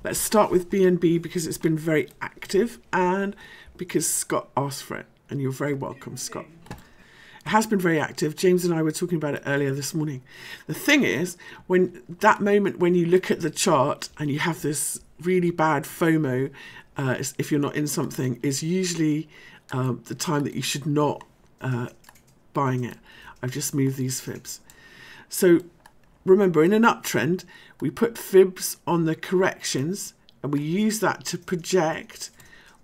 Let's start with BNB because it's been very active and because Scott asked for it. And you're very welcome, Scott. It has been very active. James and I were talking about it earlier this morning. The thing is, when that moment when you look at the chart and you have this really bad FOMO, if you're not in something, is usually the time that you should not buying it. I've just moved these fibs. So remember, in an uptrend, we put fibs on the corrections and we use that to project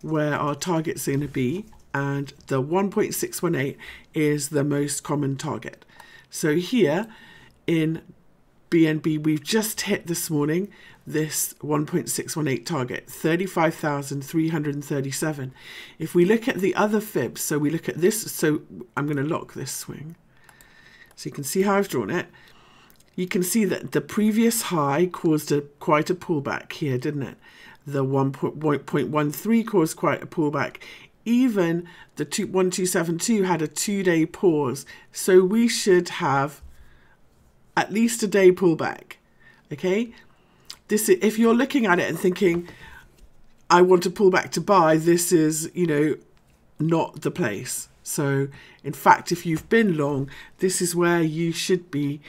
where our target's going to be. And the 1.618 is the most common target. So here in BNB, we've just hit this morning this 1.618 target, 35,337. If we look at the other fibs, so we look at this, so I'm going to lock this swing. So you can see how I've drawn it. You can see that the previous high caused quite a pullback here, didn't it? The 1.13 caused quite a pullback. Even the 1272 had a 2-day pause. So we should have at least a day pullback. Okay? This, if you're looking at it and thinking, I want to pull back to buy, this is, you know, not the place. So in fact, if you've been long, this is where you should be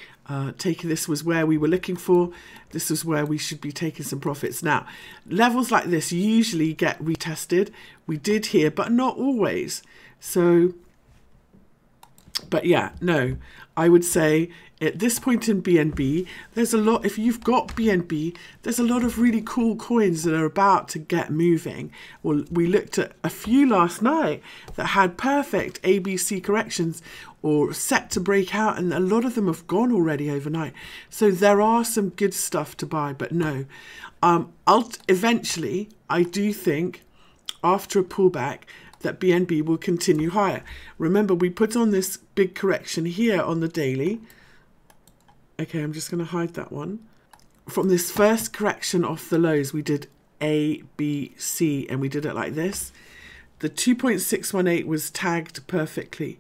taking. This was where we were looking for. This is where we should be taking some profits. Now, levels like this usually get retested. We did here, but not always. So, but yeah, no, I would say at this point in BNB, there's a lot, if you've got BNB, there's a lot of really cool coins that are about to get moving. Well, we looked at a few last night that had perfect ABC corrections or set to break out, and a lot of them have gone already overnight. So there are some good stuff to buy, but no. Eventually, I do think after a pullback, that BNB will continue higher. Remember, we put on this big correction here on the daily. Okay, I'm just going to hide that one. From this first correction off the lows, we did A, B, C, and we did it like this. The 2.618 was tagged perfectly.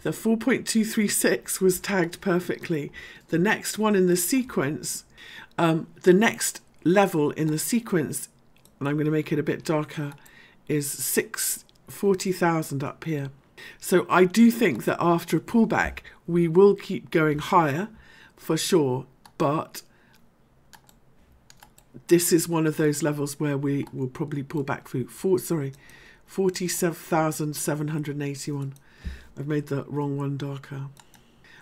The 4.236 was tagged perfectly. The next one in the sequence, the next level in the sequence, and I'm going to make it a bit darker, is 40,000 up here. So I do think that after a pullback, we will keep going higher for sure, but this is one of those levels where we will probably pull back through. 47,781. I've made the wrong one darker.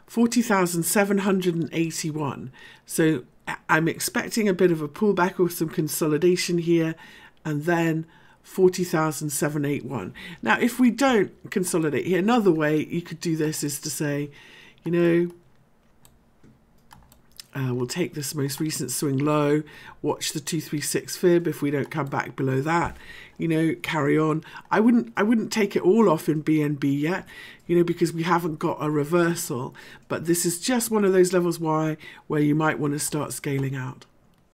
40,781. So I'm expecting a bit of a pullback or some consolidation here, and then 40,781. Now, if we don't consolidate here, another way you could do this is to say, you know, we'll take this most recent swing low, watch the 236 fib. If we don't come back below that, you know, carry on. I wouldn't take it all off in BNB yet, you know, because we haven't got a reversal. But this is just one of those levels where you might want to start scaling out.